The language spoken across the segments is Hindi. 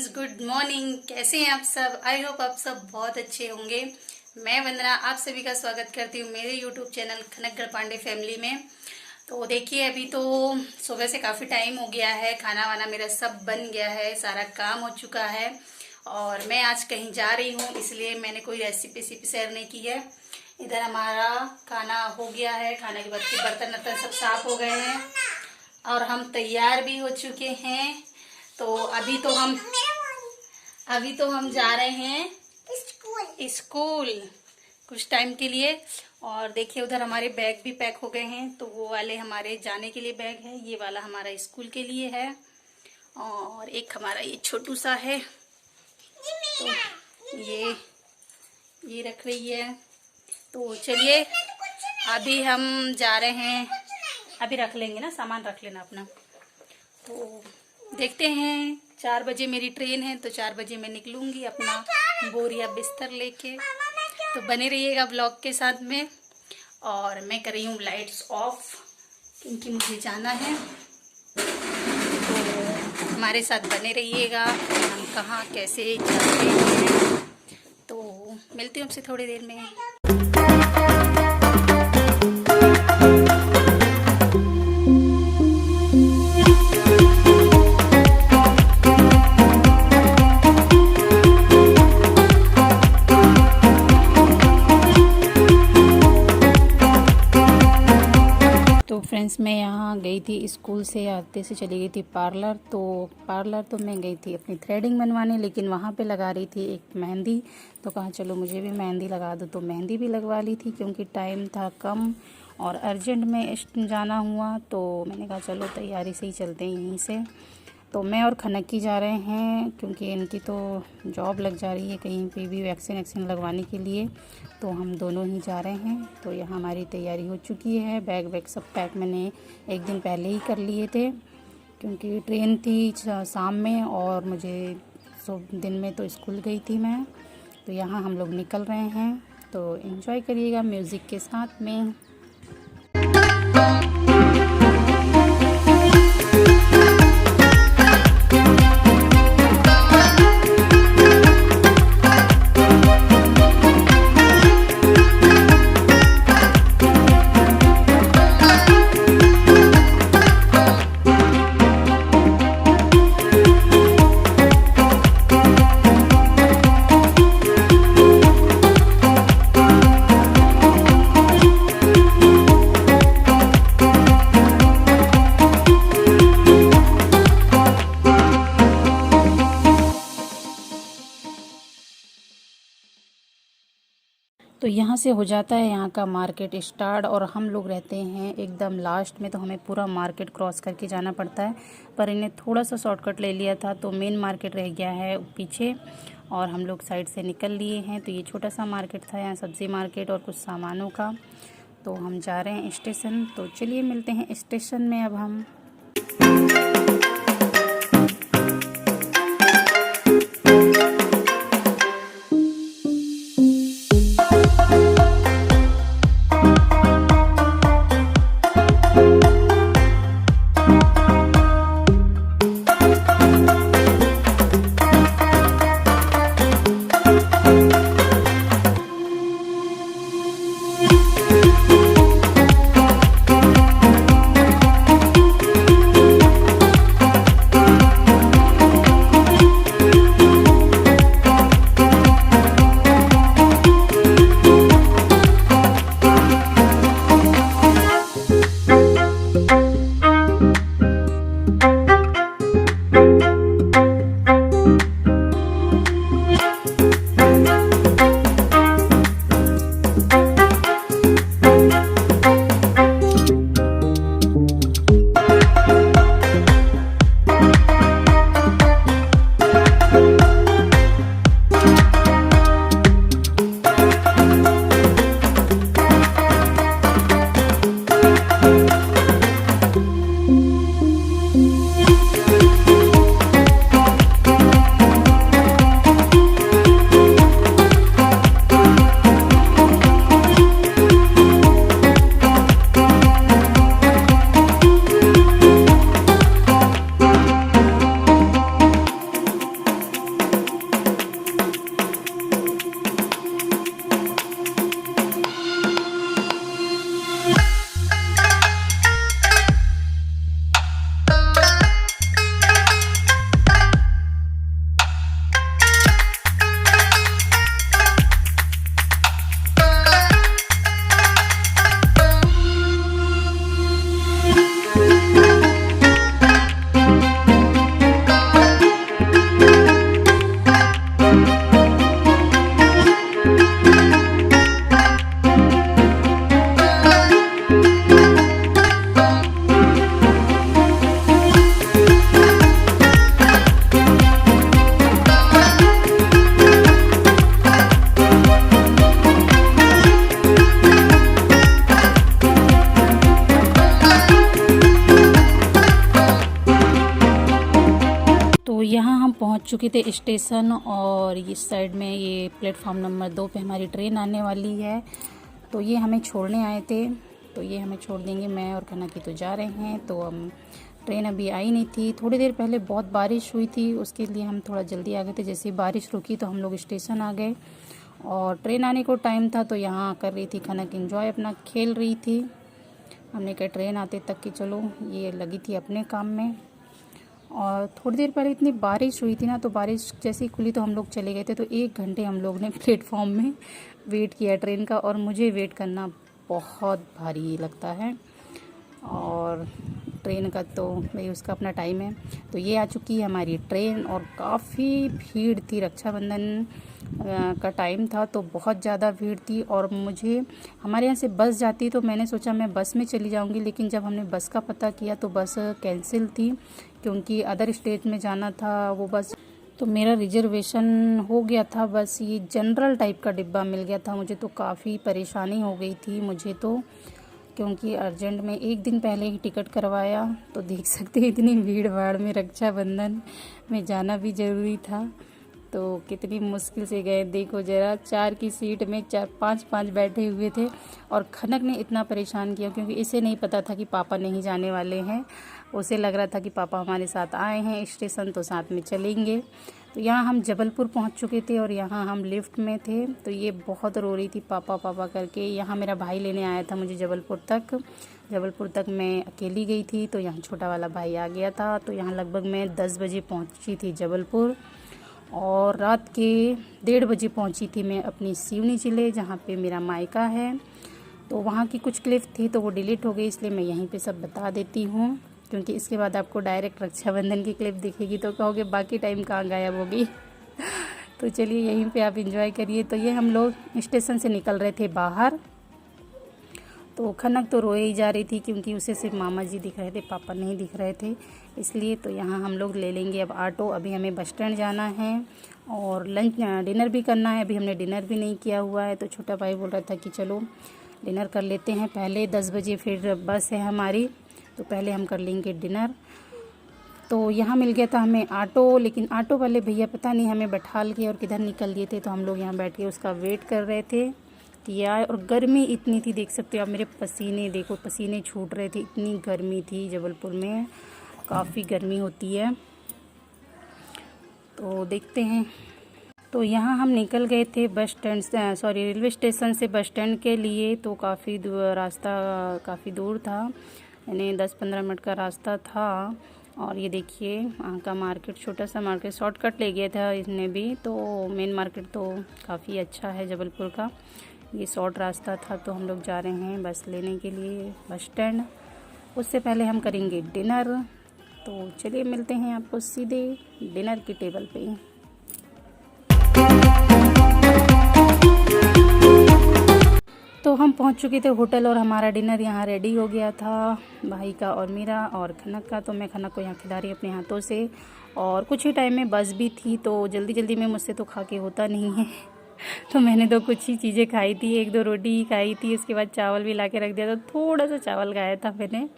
Friends, good morning. कैसे हैं आप सब? आई होप आप सब बहुत अच्छे होंगे। मैं वंदना आप सभी का स्वागत करती हूँ मेरे यूट्यूब चैनल खनकगढ़ पांडे फैमिली में। तो देखिए, अभी तो सुबह से काफ़ी टाइम हो गया है, खाना वाना मेरा सब बन गया है, सारा काम हो चुका है और मैं आज कहीं जा रही हूँ, इसलिए मैंने कोई रेसिपी शेयर नहीं की है। इधर हमारा खाना हो गया है, खाने के बाद के बर्तन वर्तन सब साफ हो गए हैं और हम तैयार भी हो चुके हैं। तो अभी तो हम जा रहे हैं स्कूल कुछ टाइम के लिए। और देखिए, उधर हमारे बैग भी पैक हो गए हैं। तो वो वाले हमारे जाने के लिए बैग है, ये वाला हमारा स्कूल के लिए है और एक हमारा ये छोटू सा है। तो ये रख रही है। तो चलिए, अभी हम जा रहे हैं, अभी रख लेंगे ना, सामान रख लेना अपना। तो देखते हैं, 4 बजे मेरी ट्रेन है, तो 4 बजे मैं निकलूंगी अपना बोरिया बिस्तर लेके। तो बने रहिएगा ब्लॉग के साथ में। और मैं कर रही हूँ लाइट्स ऑफ क्योंकि मुझे जाना है। तो हमारे साथ बने रहिएगा, हम कहाँ कैसे जाते हैं। तो मिलती हूँ आपसे थोड़ी देर में। फ्रेंड्स, मैं यहाँ गई थी स्कूल से आते से चली गई थी पार्लर। तो मैं गई थी अपनी थ्रेडिंग बनवाने, लेकिन वहाँ पे लगा रही थी एक मेहंदी। तो कहा चलो मुझे भी मेहंदी लगा दो, तो मेहंदी भी लगवा ली थी क्योंकि टाइम था कम और अर्जेंट में जाना हुआ। तो मैंने कहा चलो तैयारी से ही चलते हैं यहीं से। तो मैं और खनकी जा रहे हैं क्योंकि इनकी तो जॉब लग जा रही है कहीं पे भी वैक्सीन लगवाने के लिए। तो हम दोनों ही जा रहे हैं। तो यहाँ हमारी तैयारी हो चुकी है, बैग सब पैक मैंने एक दिन पहले ही कर लिए थे क्योंकि ट्रेन थी शाम में और मुझे दिन में तो स्कूल गई थी मैं। तो यहाँ हम लोग निकल रहे हैं, तो एंजॉय करिएगा म्यूज़िक के साथ में। तो यहाँ से हो जाता है यहाँ का मार्केट स्टार्ट और हम लोग रहते हैं एकदम लास्ट में। तो हमें पूरा मार्केट क्रॉस करके जाना पड़ता है, पर इन्हें थोड़ा सा शॉर्टकट ले लिया था तो मेन मार्केट रह गया है पीछे और हम लोग साइड से निकल लिए हैं। तो ये छोटा सा मार्केट था, यहाँ सब्ज़ी मार्केट और कुछ सामानों का। तो हम जा रहे हैं स्टेशन। तो चलिए मिलते हैं स्टेशन में अब हम। पहुंच चुके थे स्टेशन और इस साइड में ये प्लेटफॉर्म नंबर 2 पे हमारी ट्रेन आने वाली है। तो ये हमें छोड़ने आए थे, तो ये हमें छोड़ देंगे। मैं और कनक तो जा रहे हैं। तो हम ट्रेन अभी आई नहीं थी, थोड़ी देर पहले बहुत बारिश हुई थी, उसके लिए हम थोड़ा जल्दी आ गए थे। जैसे ही बारिश रुकी तो हम लोग स्टेशन आ गए और ट्रेन आने को टाइम था। तो यहाँ कर रही थी कनक एंजॉय, अपना खेल रही थी। हमने कहा ट्रेन आते तक कि चलो, ये लगी थी अपने काम में। और थोड़ी देर पहले इतनी बारिश हुई थी ना, तो बारिश जैसे ही खुली तो हम लोग चले गए थे। तो 1 घंटे हम लोग ने प्लेटफॉर्म में वेट किया ट्रेन का, और मुझे वेट करना बहुत भारी लगता है। और ट्रेन का तो भाई उसका अपना टाइम है। तो ये आ चुकी है हमारी ट्रेन, और काफ़ी भीड़ थी। रक्षाबंधन का टाइम था तो बहुत ज़्यादा भीड़ थी। और मुझे हमारे यहाँ से बस जाती, तो मैंने सोचा मैं बस में चली जाऊँगी, लेकिन जब हमने बस का पता किया तो बस कैंसिल थी, क्योंकि अदर स्टेट में जाना था वो बस। तो मेरा रिजर्वेशन हो गया था, बस ये जनरल टाइप का डिब्बा मिल गया था मुझे। तो काफ़ी परेशानी हो गई थी मुझे तो, क्योंकि अर्जेंट में 1 दिन पहले ही टिकट करवाया। तो देख सकते हैं इतनी भीड़ भाड़ में रक्षाबंधन में जाना भी ज़रूरी था। तो कितनी मुश्किल से गए, देखो ज़रा, 4 की सीट में 4-5 बैठे हुए थे। और खनक ने इतना परेशान किया, क्योंकि इसे नहीं पता था कि पापा नहीं जाने वाले हैं। उसे लग रहा था कि पापा हमारे साथ आए हैं स्टेशन तो साथ में चलेंगे। तो यहाँ हम जबलपुर पहुँच चुके थे और यहाँ हम लिफ्ट में थे। तो ये बहुत रो रही थी पापा पापा करके। यहाँ मेरा भाई लेने आया था मुझे जबलपुर तक मैं अकेली गई थी। तो यहाँ छोटा वाला भाई आ गया था। तो यहाँ लगभग मैं 10 बजे पहुँची थी जबलपुर, और रात के 1:30 बजे पहुँची थी मैं अपनी सिवनी ज़िले, जहाँ पे मेरा मायका है। तो वहाँ की कुछ क्लिप थी तो वो डिलीट हो गई, इसलिए मैं यहीं पे सब बता देती हूँ, क्योंकि इसके बाद आपको डायरेक्ट रक्षाबंधन की क्लिप दिखेगी तो कहोगे बाकी टाइम कहाँ गायब होगी। तो चलिए यहीं पे आप एंजॉय करिए। तो ये हम लोग स्टेशन से निकल रहे थे बाहर। तो खनक तो रोए ही जा रही थी, क्योंकि उसे सिर्फ मामा जी दिख रहे थे, पापा नहीं दिख रहे थे, इसलिए। तो यहाँ हम लोग ले लेंगे अब ऑटो। अभी हमें बस स्टैंड जाना है और डिनर भी करना है। अभी हमने डिनर भी नहीं किया हुआ है। तो छोटा भाई बोल रहा था कि चलो डिनर कर लेते हैं पहले, 10 बजे फिर बस है हमारी, तो पहले हम कर लेंगे डिनर। तो यहाँ मिल गया था हमें ऑटो, लेकिन ऑटो वाले भैया पता नहीं हमें बैठाल के और किधर निकल दिए थे। तो हम लोग यहाँ बैठ के उसका वेट कर रहे थे कि आए। और गर्मी इतनी थी, देख सकते हो आप मेरे पसीने, देखो पसीने छूट रहे थे, इतनी गर्मी थी। जबलपुर में काफ़ी गर्मी होती है। तो देखते हैं। तो यहाँ हम निकल गए थे रेलवे स्टेशन से बस स्टैंड के लिए। तो रास्ता काफ़ी दूर था, यानी 10-15 मिनट का रास्ता था। और ये देखिए वहाँ का मार्केट, छोटा सा मार्केट, शॉर्टकट ले गया था इसने भी। तो मेन मार्केट तो काफ़ी अच्छा है जबलपुर का, ये शॉर्ट रास्ता था। तो हम लोग जा रहे हैं बस लेने के लिए बस स्टैंड। उससे पहले हम करेंगे डिनर। तो चलिए मिलते हैं आपको सीधे डिनर की टेबल पे। तो हम पहुंच चुके थे होटल और हमारा डिनर यहाँ रेडी हो गया था, भाई का और मेरा और खनक का। तो मैं खनक को यहाँ खिला रही अपने हाथों से, और कुछ ही टाइम में बस भी थी। तो जल्दी जल्दी में मुझसे तो खा के होता नहीं है। तो मैंने तो कुछ ही चीज़ें खाई थी, 1-2 रोटी ही खाई थी। उसके बाद चावल भी ला के रख दिया था, थोड़ा सा चावल खाया था मैंने।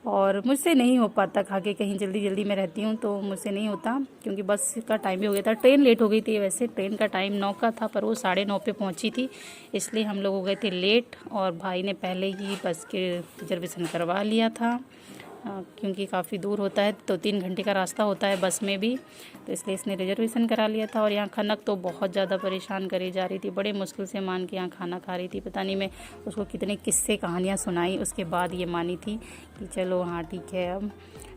और मुझसे नहीं हो पाता खा के, कहीं जल्दी जल्दी में रहती हूँ तो मुझसे नहीं होता, क्योंकि बस का टाइम भी हो गया था। ट्रेन लेट हो गई थी, वैसे ट्रेन का टाइम 9 का था, पर वो 9:30 पे पहुँची थी, इसलिए हम लोग हो गए थे लेट। और भाई ने पहले ही बस के रिजर्वेशन करवा लिया था, क्योंकि काफ़ी दूर होता है, तो 3 घंटे का रास्ता होता है बस में भी, तो इसलिए इसने रिजर्वेशन करा लिया था। और यहाँ खनक तो बहुत ज़्यादा परेशान करी जा रही थी, बड़े मुश्किल से मान के यहाँ खाना खा रही थी। पता नहीं मैं उसको कितने किस्से कहानियाँ सुनाई, उसके बाद ये मानी थी कि चलो हाँ ठीक है अब।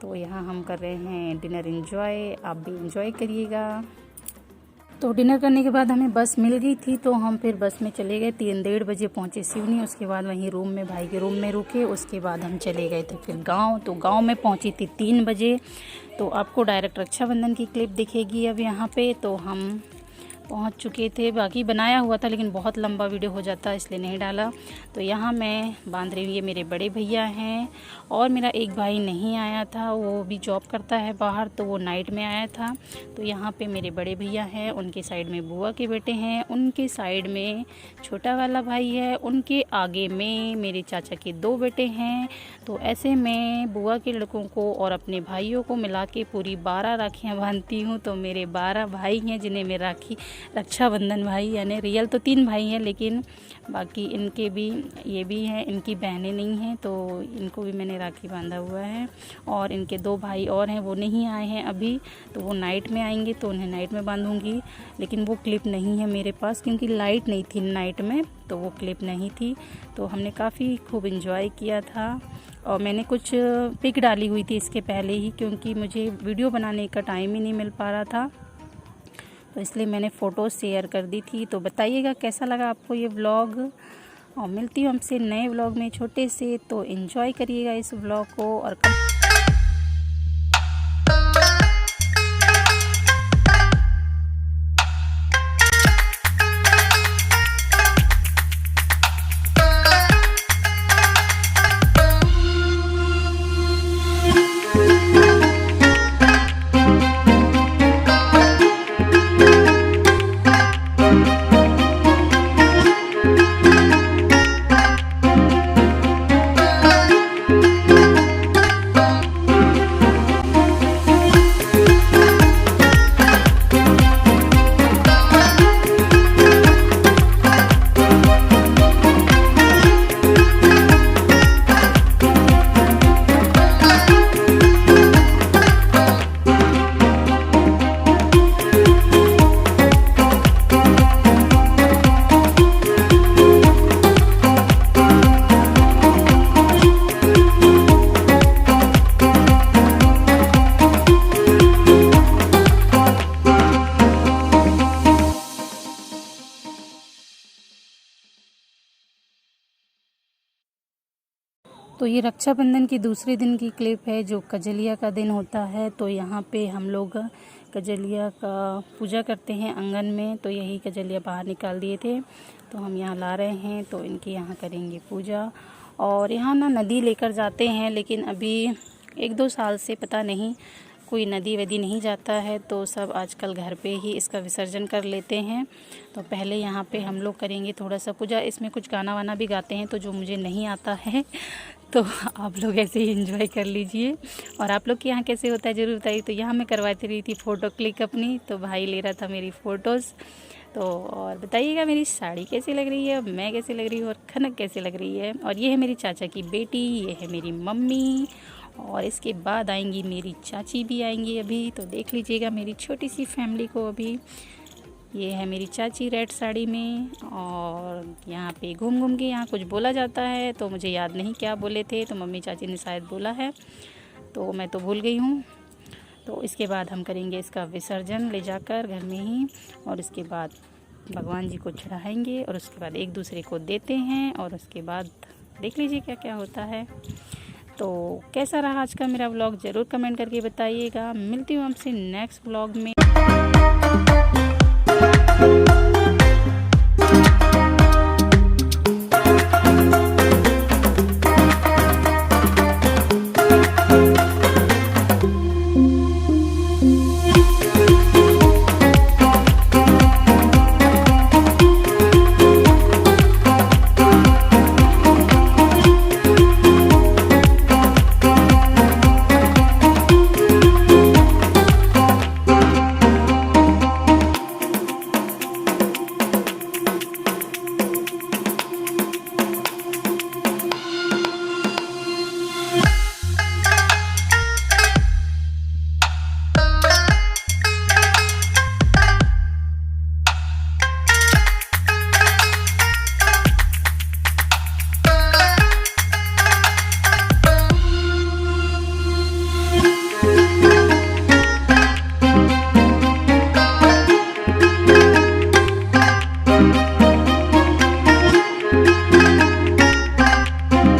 तो यहाँ हम कर रहे हैं डिनर एंजॉय, आप भी एंजॉय करिएगा। तो डिनर करने के बाद हमें बस मिल गई थी, तो हम फिर बस में चले गए। 3-1:30 बजे पहुँचे सिवनी। उसके बाद वहीं रूम में, भाई के रूम में रुके। उसके बाद हम चले गए थे फिर गांव। तो गांव में पहुँची थी 3 बजे। तो आपको डायरेक्ट रक्षाबंधन की क्लिप दिखेगी अब यहाँ पे। तो हम पहुंच चुके थे। बाकी बनाया हुआ था लेकिन बहुत लंबा वीडियो हो जाता इसलिए नहीं डाला। तो यहाँ मैं बांध रही हूँ, ये मेरे बड़े भैया हैं और मेरा एक भाई नहीं आया था, वो भी जॉब करता है बाहर, तो वो नाइट में आया था। तो यहाँ पे मेरे बड़े भैया हैं, उनके साइड में बुआ के बेटे हैं, उनके साइड में छोटा वाला भाई है, उनके आगे में मेरे चाचा के 2 बेटे हैं। तो ऐसे मैं बुआ के लड़कों को और अपने भाइयों को मिला के पूरी 12 राखियाँ बांधती हूँ। तो मेरे 12 भाई हैं जिन्हें मैं राखी रक्षाबंधन भाई, यानी रियल तो 3 भाई हैं लेकिन बाकी इनके भी ये भी हैं, इनकी बहनें नहीं हैं तो इनको भी मैंने राखी बांधा हुआ है। और इनके 2 भाई और हैं, वो नहीं आए हैं अभी, तो वो नाइट में आएंगे तो उन्हें नाइट में बांधूंगी। लेकिन वो क्लिप नहीं है मेरे पास क्योंकि लाइट नहीं थी नाइट में, तो वो क्लिप नहीं थी। तो हमने काफ़ी खूब इंजॉय किया था और मैंने कुछ पिक डाली हुई थी इसके पहले ही, क्योंकि मुझे वीडियो बनाने का टाइम ही नहीं मिल पा रहा था, तो इसलिए मैंने फ़ोटो शेयर कर दी थी। तो बताइएगा कैसा लगा आपको ये व्लॉग, और मिलती हूँ हमसे नए व्लॉग में छोटे से। तो एंजॉय करिएगा इस व्लॉग को। और तो ये रक्षाबंधन की दूसरे दिन की क्लिप है जो कजलिया का दिन होता है। तो यहाँ पे हम लोग कजलिया का पूजा करते हैं आंगन में, तो यही कजलिया बाहर निकाल दिए थे तो हम यहाँ ला रहे हैं, तो इनके यहाँ करेंगे पूजा। और यहाँ ना नदी लेकर जाते हैं लेकिन अभी 1-2 साल से पता नहीं कोई नदी वदी नहीं जाता है, तो सब आजकल घर पे ही इसका विसर्जन कर लेते हैं। तो पहले यहाँ पे हम लोग करेंगे थोड़ा सा पूजा, इसमें कुछ गाना वाना भी गाते हैं तो जो मुझे नहीं आता है तो आप लोग ऐसे ही एंजॉय कर लीजिए। और आप लोग के यहाँ कैसे होता है ज़रूर बताइए। तो यहाँ मैं करवाती रही थी फ़ोटो क्लिक अपनी, तो भाई ले रहा था मेरी फ़ोटोज़। तो और बताइएगा मेरी साड़ी कैसी लग रही है, मैं कैसी लग रही हूँ और खनक कैसी लग रही है। और ये है मेरी चाचा की बेटी, ये है मेरी मम्मी, और इसके बाद आएंगी मेरी चाची भी आएंगी अभी। तो देख लीजिएगा मेरी छोटी सी फैमिली को अभी। ये है मेरी चाची रेड साड़ी में, और यहाँ पे घूम घूम के यहाँ कुछ बोला जाता है तो मुझे याद नहीं क्या बोले थे, तो मम्मी चाची ने शायद बोला है तो मैं तो भूल गई हूँ। तो इसके बाद हम करेंगे इसका विसर्जन ले जाकर घर में ही, और इसके बाद भगवान जी को चढ़ाएंगे और उसके बाद एक दूसरे को देते हैं, और उसके बाद देख लीजिए क्या क्या होता है। तो कैसा रहा आज का मेरा व्लॉग ज़रूर कमेंट करके बताइएगा। मिलती हूँ आपसे नेक्स्ट व्लॉग में।